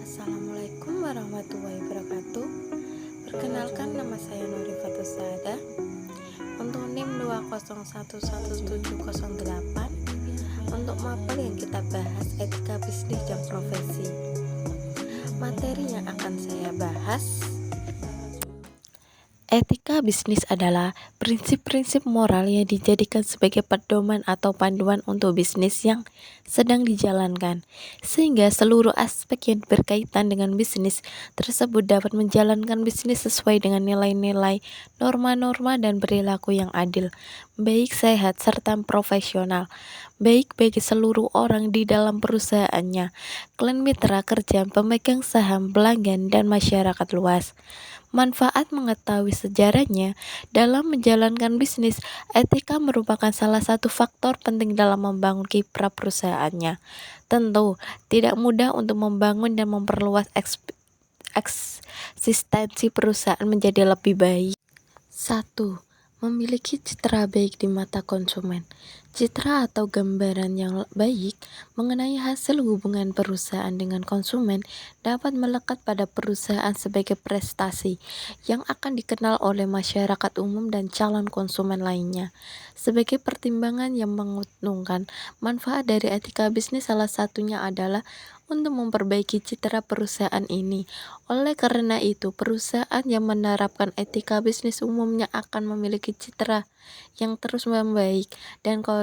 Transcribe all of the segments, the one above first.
Assalamualaikum warahmatullahi wabarakatuh. Perkenalkan, nama saya Nurifatus Saada. Untuk NIM 2011708. Untuk mapel yang kita bahas, etika bisnis dan profesi. Materi yang akan saya bahas, etika bisnis adalah prinsip-prinsip moral yang dijadikan sebagai pedoman atau panduan untuk bisnis yang sedang dijalankan, sehingga seluruh aspek yang berkaitan dengan bisnis tersebut dapat menjalankan bisnis sesuai dengan nilai-nilai, norma-norma, dan perilaku yang adil, baik, sehat, serta profesional, baik bagi seluruh orang di dalam perusahaannya, klien, mitra kerja, pemegang saham, pelanggan, dan masyarakat luas. Manfaat mengetahui sejarahnya dalam menjalankan bisnis. Etika merupakan salah satu faktor penting dalam membangun kiprah perusahaannya. Tentu tidak mudah untuk membangun dan memperluas eksistensi perusahaan menjadi lebih baik. 1. Memiliki citra baik di mata konsumen. Citra atau gambaran yang baik mengenai hasil hubungan perusahaan dengan konsumen dapat melekat pada perusahaan sebagai prestasi yang akan dikenal oleh masyarakat umum dan calon konsumen lainnya. Sebagai pertimbangan yang menguntungkan, manfaat dari etika bisnis salah satunya adalah untuk memperbaiki citra perusahaan ini. Oleh karena itu, perusahaan yang menerapkan etika bisnis umumnya akan memiliki citra yang terus membaik dan konsumen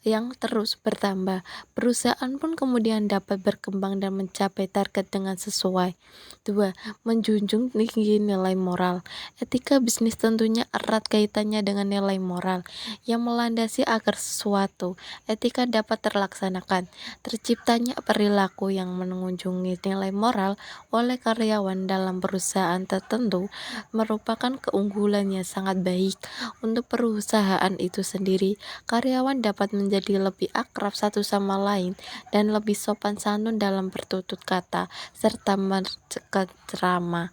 yang terus bertambah. Perusahaan pun kemudian dapat berkembang dan mencapai target dengan sesuai. 2. Menjunjung tinggi nilai moral. Etika bisnis tentunya erat kaitannya dengan nilai moral yang melandasi agar sesuatu etika dapat terlaksanakan. Terciptanya perilaku yang mengunjungi nilai moral oleh karyawan dalam perusahaan tertentu merupakan keunggulan yang sangat baik untuk perusahaan itu sendiri. Karyawan dapat menjadi lebih akrab satu sama lain dan lebih sopan santun dalam bertutur kata serta berceramah.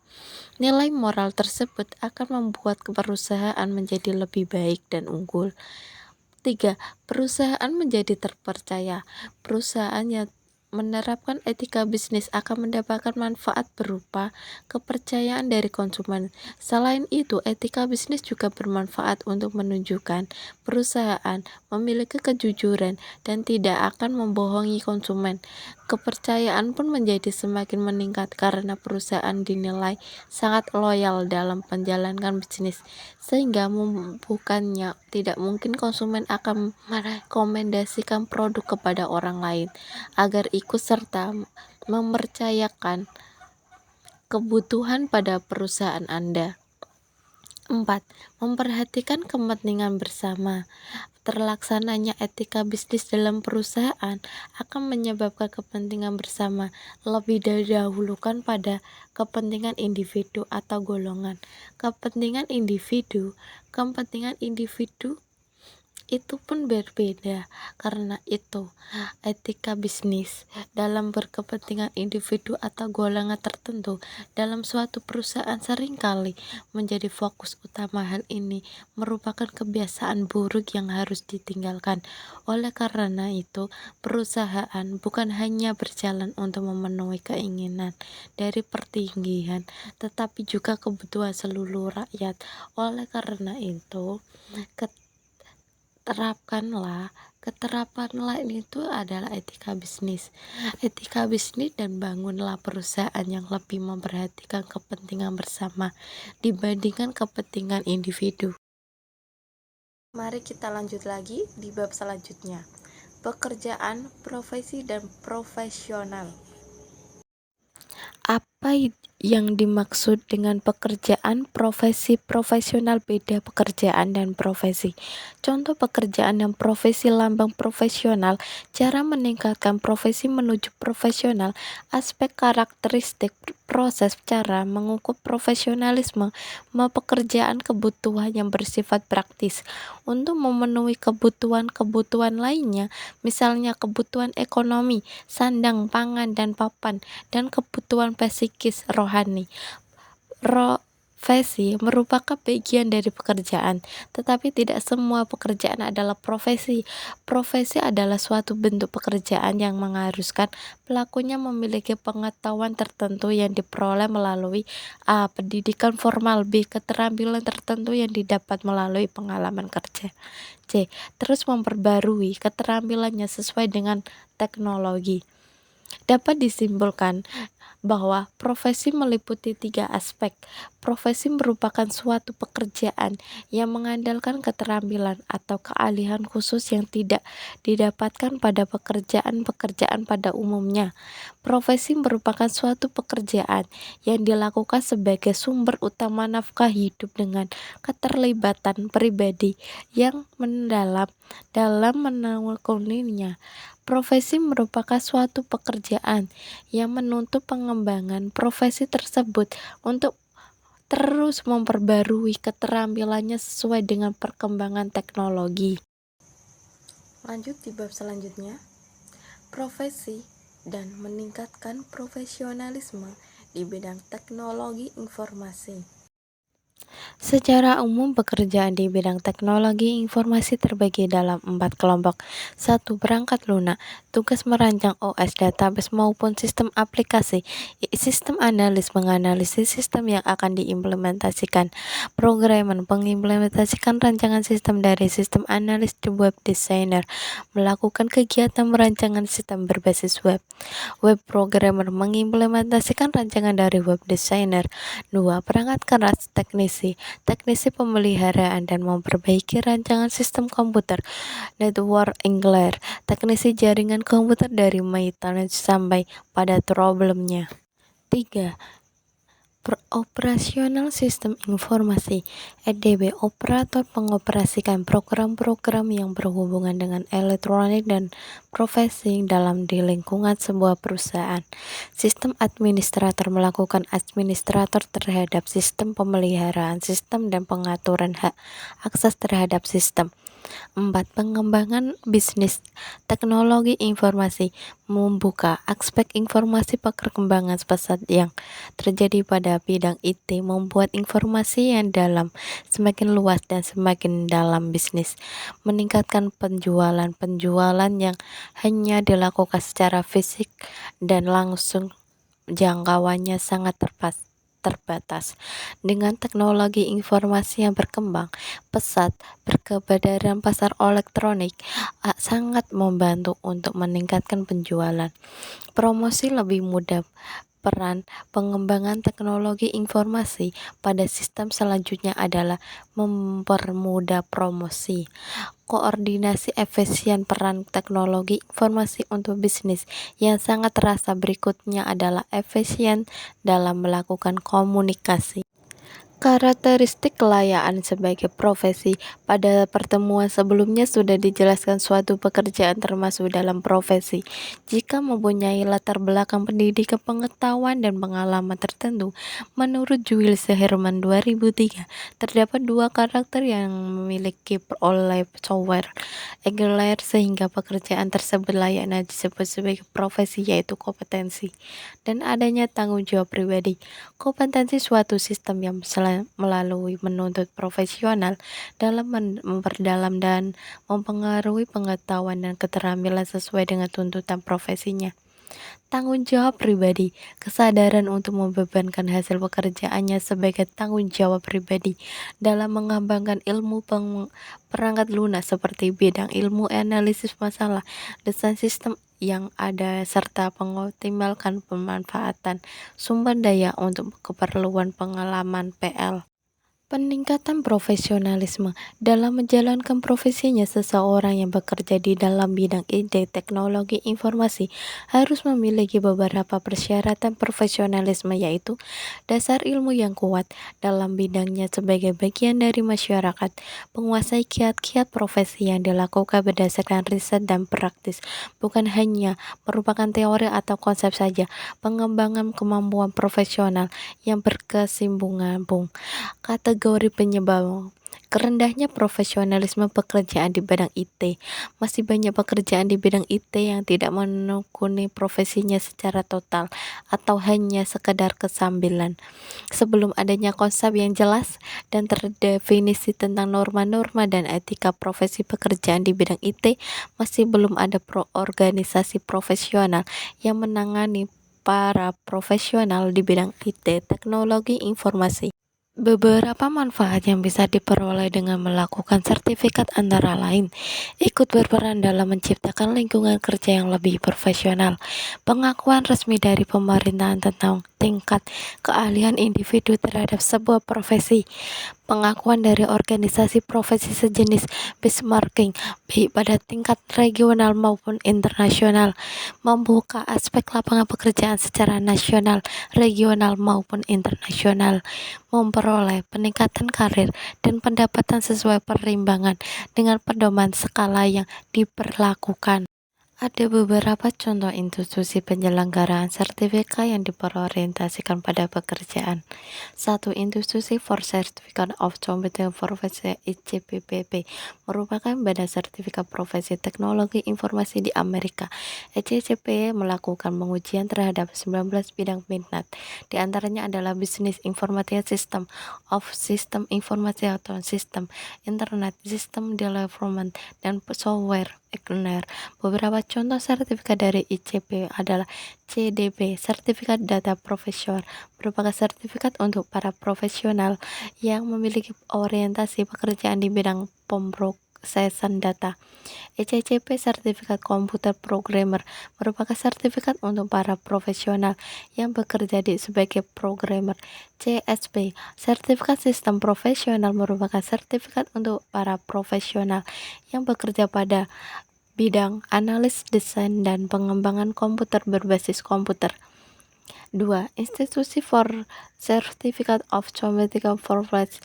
Nilai moral tersebut akan membuat perusahaan menjadi lebih baik dan unggul. 3. Perusahaan menjadi terpercaya. Perusahaan yang menerapkan etika bisnis akan mendapatkan manfaat berupa kepercayaan dari konsumen. Selain itu, etika bisnis juga bermanfaat untuk menunjukkan perusahaan memiliki kejujuran dan tidak akan membohongi konsumen. Kepercayaan pun menjadi semakin meningkat karena perusahaan dinilai sangat loyal dalam menjalankan bisnis, sehingga bukannya tidak mungkin konsumen akan merekomendasikan produk kepada orang lain agar ikut serta mempercayakan kebutuhan pada perusahaan Anda. 4. Memperhatikan kepentingan bersama. Terlaksananya etika bisnis dalam perusahaan akan menyebabkan kepentingan bersama lebih didahulukan pada kepentingan individu atau golongan. Kepentingan individu itu pun berbeda. Karena itu, etika bisnis dalam berkepentingan individu atau golongan tertentu dalam suatu perusahaan seringkali menjadi fokus utama. Hal ini merupakan kebiasaan buruk yang harus ditinggalkan. Oleh karena itu, perusahaan bukan hanya berjalan untuk memenuhi keinginan dari pertinggian, tetapi juga kebutuhan seluruh rakyat. Oleh karena itu, keterapanlah itu adalah etika bisnis. Etika bisnis dan bangunlah perusahaan yang lebih memperhatikan kepentingan bersama dibandingkan kepentingan individu. Mari kita lanjut lagi di bab selanjutnya. Pekerjaan, profesi, dan profesional. Apa yang dimaksud dengan pekerjaan, profesi, profesional? Beda pekerjaan dan profesi. Contoh pekerjaan dan profesi: lambang profesional, cara meningkatkan profesi menuju profesional, aspek karakteristik, proses, cara mengukur profesionalisme, pekerjaan, kebutuhan yang bersifat praktis untuk memenuhi kebutuhan lainnya, misalnya kebutuhan ekonomi, sandang, pangan, dan papan, dan kebutuhan psikis rohani. Profesi merupakan bagian dari pekerjaan, tetapi tidak semua pekerjaan adalah profesi. Profesi adalah suatu bentuk pekerjaan yang mengharuskan pelakunya memiliki pengetahuan tertentu yang diperoleh melalui A. Pendidikan formal. B. Keterampilan tertentu yang didapat melalui pengalaman kerja. C. Terus memperbarui keterampilannya sesuai dengan teknologi. Dapat disimpulkan bahwa profesi meliputi 3 aspek. Profesi merupakan suatu pekerjaan yang mengandalkan keterampilan atau keahlian khusus yang tidak didapatkan pada pekerjaan-pekerjaan pada umumnya. Profesi merupakan suatu pekerjaan yang dilakukan sebagai sumber utama nafkah hidup dengan keterlibatan pribadi yang mendalam dalam menekuninya. Profesi merupakan suatu pekerjaan yang menuntut pengembangan profesi tersebut untuk terus memperbarui keterampilannya sesuai dengan perkembangan teknologi. Lanjut di bab selanjutnya, profesi dan meningkatkan profesionalisme di bidang teknologi informasi. Secara umum, pekerjaan di bidang teknologi informasi terbagi dalam 4 kelompok. 1. Perangkat lunak, tugas merancang OS, database maupun sistem aplikasi. Sistem analis, menganalisis sistem yang akan diimplementasikan. Programmer, mengimplementasikan rancangan sistem dari sistem analis. Web designer, melakukan kegiatan merancangan sistem berbasis web. Web programmer, mengimplementasikan rancangan dari web designer. 2. Perangkat keras, teknisi pemeliharaan dan memperbaiki rancangan sistem komputer. Network engineer, teknisi jaringan komputer dari maintenance sampai pada problemnya. 3. Operasional Sistem Informasi (EDB), operator mengoperasikan program-program yang berhubungan dengan elektronik dan profesi dalam di lingkungan sebuah perusahaan. Sistem administrator melakukan administrator terhadap sistem, pemeliharaan sistem, dan pengaturan hak akses terhadap sistem. 4. Pengembangan bisnis teknologi informasi membuka aspek informasi perkembangan pesat yang terjadi pada bidang IT, membuat informasi yang dalam semakin luas dan semakin dalam bisnis, meningkatkan penjualan yang hanya dilakukan secara fisik dan langsung jangkauannya sangat terbatas. Dengan teknologi informasi yang berkembang pesat, berkeberadaan pasar elektronik sangat membantu untuk meningkatkan penjualan. Promosi lebih mudah. Peran pengembangan teknologi informasi pada sistem selanjutnya adalah mempermudah promosi. Koordinasi efisien peran teknologi informasi untuk bisnis yang sangat terasa berikutnya adalah efisien dalam melakukan komunikasi. Karakteristik kelayakan sebagai profesi. Pada pertemuan sebelumnya sudah dijelaskan suatu pekerjaan termasuk dalam profesi jika mempunyai latar belakang pendidikan, pengetahuan, dan pengalaman tertentu. Menurut Jules Herman 2003, terdapat 2 karakter yang memiliki oleh software engineer sehingga pekerjaan tersebut layaknya disebut sebagai profesi, yaitu kompetensi dan adanya tanggung jawab pribadi. Kompetensi suatu sistem yang melalui menuntut profesional dalam memperdalam dan mempengaruhi pengetahuan dan keterampilan sesuai dengan tuntutan profesinya. Tanggung jawab pribadi, kesadaran untuk membebankan hasil pekerjaannya sebagai tanggung jawab pribadi dalam mengembangkan ilmu perangkat lunak seperti bidang ilmu analisis masalah, desain sistem yang ada, serta mengoptimalkan pemanfaatan sumber daya untuk keperluan pengalaman PL. Peningkatan profesionalisme dalam menjalankan profesinya. Seseorang yang bekerja di dalam bidang IT, teknologi informasi harus memiliki beberapa persyaratan profesionalisme, yaitu dasar ilmu yang kuat dalam bidangnya sebagai bagian dari masyarakat, menguasai kiat-kiat profesi yang dilakukan berdasarkan riset dan praktis, bukan hanya merupakan teori atau konsep saja, pengembangan kemampuan profesional yang berkesinambungan. Kategori penyebab Kerendahnya profesionalisme pekerjaan di bidang IT. Masih banyak pekerjaan di bidang IT yang tidak menekuni profesinya secara total atau hanya sekedar kesambilan. Sebelum adanya konsep yang jelas dan terdefinisi tentang norma-norma dan etika profesi pekerjaan di bidang IT, masih belum ada organisasi profesional yang menangani para profesional di bidang IT, teknologi informasi. Beberapa manfaat yang bisa diperoleh dengan melakukan sertifikat antara lain, ikut berperan dalam menciptakan lingkungan kerja yang lebih profesional, pengakuan resmi dari pemerintahan tentang tingkat keahlian individu terhadap sebuah profesi, pengakuan dari organisasi profesi sejenis benchmarking baik pada tingkat regional maupun internasional, membuka aspek lapangan pekerjaan secara nasional, regional maupun internasional, memperoleh peningkatan karir dan pendapatan sesuai perimbangan dengan pedoman skala yang diberlakukan. Ada beberapa contoh institusi penyelenggaraan sertifikat yang diperorientasikan pada pekerjaan. 1. Institusi for Certificate of Competent Profession (ICPPP) merupakan badan sertifikat profesi teknologi informasi di Amerika. ICCP melakukan pengujian terhadap 19 bidang minat. Di antaranya adalah Business Information System, of System Informasi atau Sistem Internet, System Development, dan Software Engineer. Beberapa contoh sertifikat dari ICP adalah CDP, Sertifikat Data Professional, merupakan sertifikat untuk para profesional yang memiliki orientasi pekerjaan di bidang pemrosesan data. ECCP, Sertifikat Komputer Programmer, merupakan sertifikat untuk para profesional yang bekerja sebagai programmer. CSP, Sertifikat Sistem Profesional, merupakan sertifikat untuk para profesional yang bekerja pada bidang analis, desain, dan pengembangan komputer berbasis komputer. 2. Institusi for Certificate of Computing Profession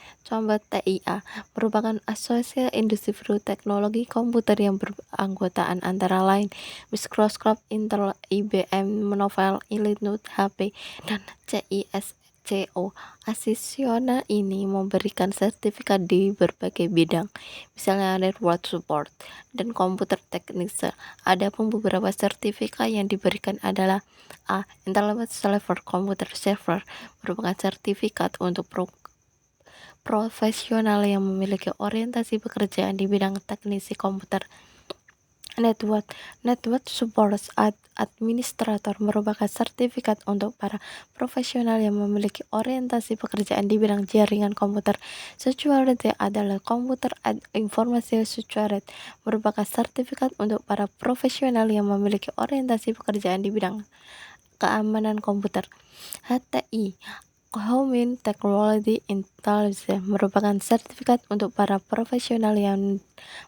(TIA) merupakan asosiasi industri teknologi komputer yang beranggotaan antara lain Microsoft, Intel, IBM, Novell, Linux, HP, dan CISCO. Asosiasi ini memberikan sertifikat di berbagai bidang, misalnya network support dan komputer teknis. Adapun beberapa sertifikat yang diberikan adalah A. Intellectual Server Computer Server, merupakan sertifikat untuk profesional yang memiliki orientasi pekerjaan di bidang teknisi komputer. Network Support Administrator, merupakan sertifikat untuk para profesional yang memiliki orientasi pekerjaan di bidang jaringan komputer. Security adalah Computer Information Security, merupakan sertifikat untuk para profesional yang memiliki orientasi pekerjaan di bidang keamanan komputer. HTI, Human Technology Intelligence, merupakan sertifikat untuk para profesional yang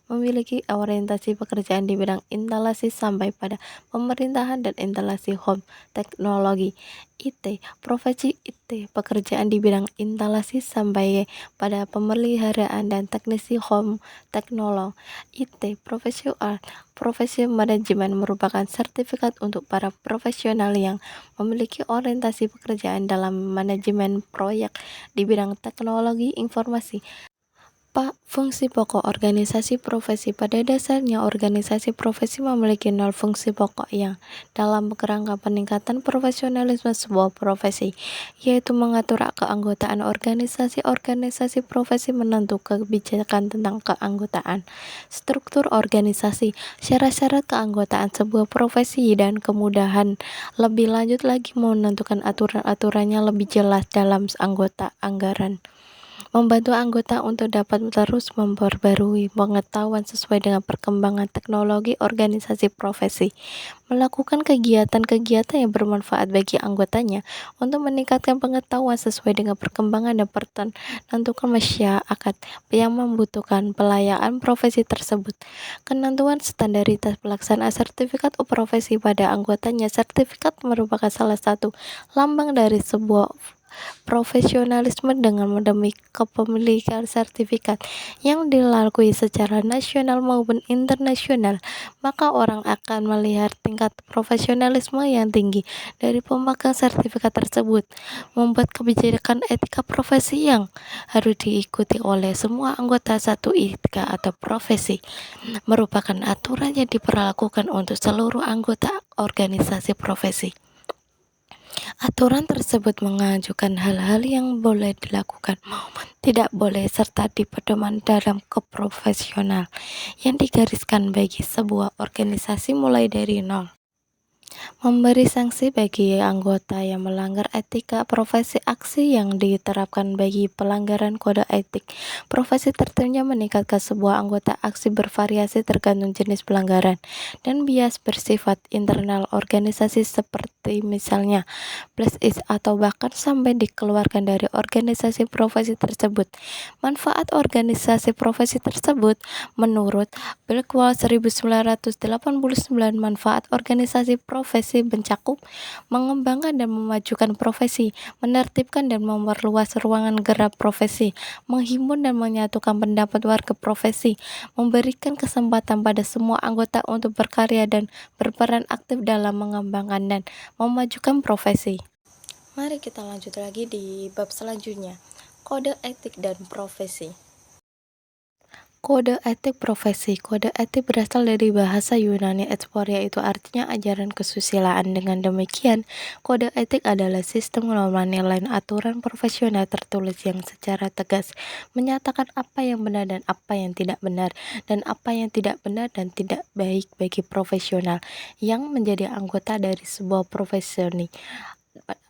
memiliki orientasi pekerjaan di bidang instalasi sampai pada pemerintahan dan instalasi home teknologi. IT, profesi IT, pekerjaan di bidang instalasi sampai pada pemeliharaan dan teknisi home teknologi. IT, profesi manajemen, merupakan sertifikat untuk para profesional yang memiliki orientasi pekerjaan dalam manajemen proyek di bidang teknologi informasi. Fungsi pokok organisasi profesi. Pada dasarnya, organisasi profesi memiliki 0 fungsi pokok yang dalam kerangka peningkatan profesionalisme sebuah profesi, yaitu mengatur keanggotaan organisasi. Organisasi profesi menentukan kebijakan tentang keanggotaan, struktur organisasi, syarat-syarat keanggotaan sebuah profesi, dan kemudahan lebih lanjut lagi menentukan aturan-aturannya lebih jelas dalam anggota anggaran. Membantu anggota untuk dapat terus memperbarui pengetahuan sesuai dengan perkembangan teknologi organisasi profesi, melakukan kegiatan-kegiatan yang bermanfaat bagi anggotanya untuk meningkatkan pengetahuan sesuai dengan perkembangan dan menentukan masyarakat yang membutuhkan pelayanan profesi tersebut. Kenentuan standaritas pelaksanaan sertifikat profesi pada anggotanya. Sertifikat merupakan salah satu lambang dari sebuah profesionalisme dengan demi kepemilikan sertifikat yang dilalui secara nasional maupun internasional, maka orang akan melihat tingkat profesionalisme yang tinggi dari pemegang sertifikat tersebut, membuat kebijakan etika profesi yang harus diikuti oleh semua anggota satu etika atau profesi merupakan aturan yang diperlakukan untuk seluruh anggota organisasi profesi. Aturan tersebut mengajukan hal-hal yang boleh dilakukan maupun tidak boleh serta dipedoman dalam keprofesional yang digariskan bagi sebuah organisasi mulai dari nol. Memberi sanksi bagi anggota yang melanggar etika profesi. Aksi yang diterapkan bagi pelanggaran kode etik profesi tertentunya meningkatkan sebuah anggota. Aksi bervariasi tergantung jenis pelanggaran dan bias bersifat internal organisasi seperti misalnya blacklist atau bahkan sampai dikeluarkan dari organisasi profesi tersebut. Manfaat organisasi profesi tersebut menurut Blackwell 1989, manfaat organisasi profesi mencakup mengembangkan dan memajukan profesi, menertibkan dan memperluas ruangan gerak profesi, menghimpun dan menyatukan pendapat warga profesi, memberikan kesempatan pada semua anggota untuk berkarya dan berperan aktif dalam mengembangkan dan memajukan profesi. Mari kita lanjut lagi di bab selanjutnya, kode etik dan profesi. Kode etik profesi. Kode etik berasal dari bahasa Yunani etpor, yaitu artinya ajaran kesusilaan. Dengan demikian, kode etik adalah sistem norma nilai aturan profesional tertulis yang secara tegas menyatakan apa yang benar dan apa yang tidak benar, dan apa yang tidak benar dan tidak baik bagi profesional yang menjadi anggota dari sebuah profesi.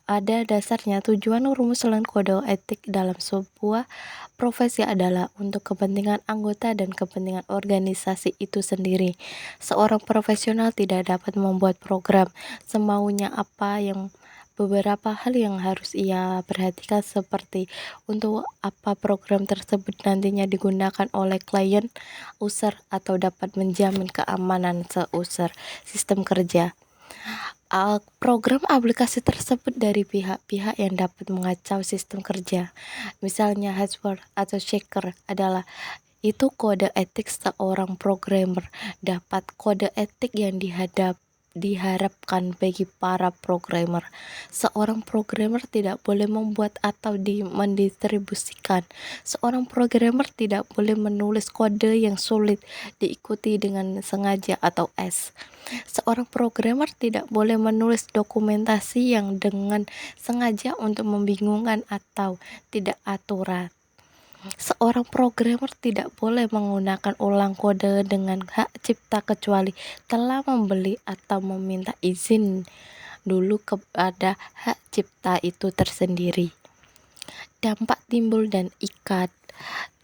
Pada dasarnya, tujuan rumusan kode etik dalam sebuah profesi adalah untuk kepentingan anggota dan kepentingan organisasi itu sendiri. Seorang profesional tidak dapat membuat program semaunya. Beberapa hal yang harus ia perhatikan seperti untuk apa program tersebut nantinya digunakan oleh klien, user, atau dapat menjamin keamanan seuser sistem kerja. Program aplikasi tersebut dari pihak-pihak yang dapat mengacau sistem kerja, misalnya hardware atau checker adalah itu kode etik seorang programmer. Dapat kode etik yang diharapkan bagi para programmer. Seorang programmer tidak boleh membuat atau mendistribusikan. Seorang programmer tidak boleh menulis kode yang sulit diikuti dengan sengaja atau S. Seorang programmer tidak boleh menulis dokumentasi yang dengan sengaja untuk membingungkan atau tidak aturan. Seorang programmer tidak boleh menggunakan ulang kode dengan hak cipta kecuali telah membeli atau meminta izin dulu kepada hak cipta itu tersendiri. Dampak timbul dan ikat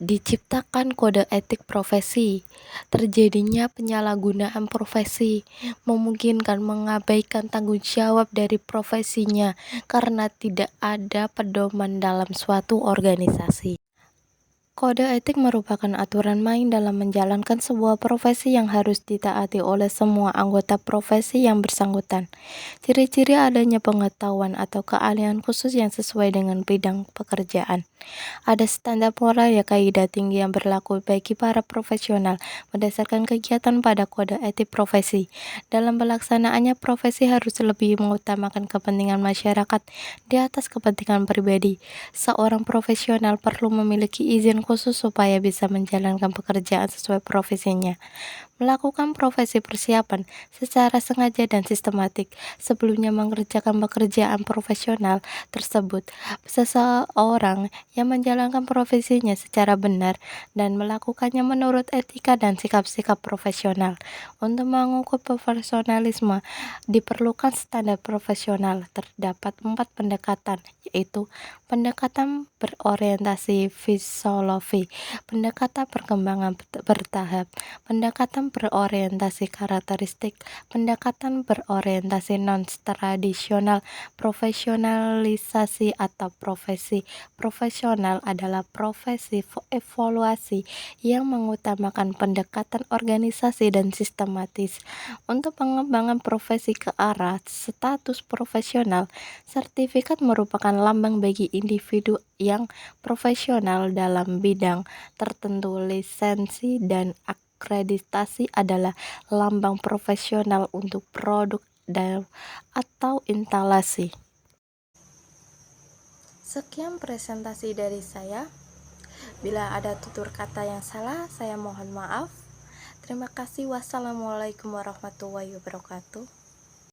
diciptakan kode etik profesi. Terjadinya penyalahgunaan profesi memungkinkan mengabaikan tanggung jawab dari profesinya karena tidak ada pedoman dalam suatu organisasi. Kode etik merupakan aturan main dalam menjalankan sebuah profesi yang harus ditaati oleh semua anggota profesi yang bersangkutan. Ciri-ciri adanya pengetahuan atau keahlian khusus yang sesuai dengan bidang pekerjaan. Ada standar moral ya kaidah tinggi yang berlaku bagi para profesional berdasarkan kegiatan pada kode etik profesi. Dalam pelaksanaannya, profesi harus lebih mengutamakan kepentingan masyarakat di atas kepentingan pribadi. Seorang profesional perlu memiliki izin khusus supaya bisa menjalankan pekerjaan sesuai profesinya. Melakukan profesi persiapan secara sengaja dan sistematik sebelumnya mengerjakan pekerjaan profesional tersebut. Seseorang yang menjalankan profesinya secara benar dan melakukannya menurut etika dan sikap-sikap profesional. Untuk mengukur profesionalisme diperlukan standar profesional. Terdapat 4 pendekatan, yaitu pendekatan berorientasi fisiologi, pendekatan perkembangan bertahap, pendekatan berorientasi karakteristik, pendekatan berorientasi non-tradisional, profesionalisasi atau profesi. Profesional adalah profesi evaluasi yang mengutamakan pendekatan organisasi dan sistematis. Untuk pengembangan profesi ke arah status profesional, sertifikat merupakan lambang bagi individu yang profesional dalam bidang tertentu. Lisensi dan akreditasi adalah lambang profesional untuk produk atau instalasi. Sekian presentasi dari saya. Bila ada tutur kata yang salah, saya mohon maaf. Terima kasih. Wassalamualaikum warahmatullahi wabarakatuh.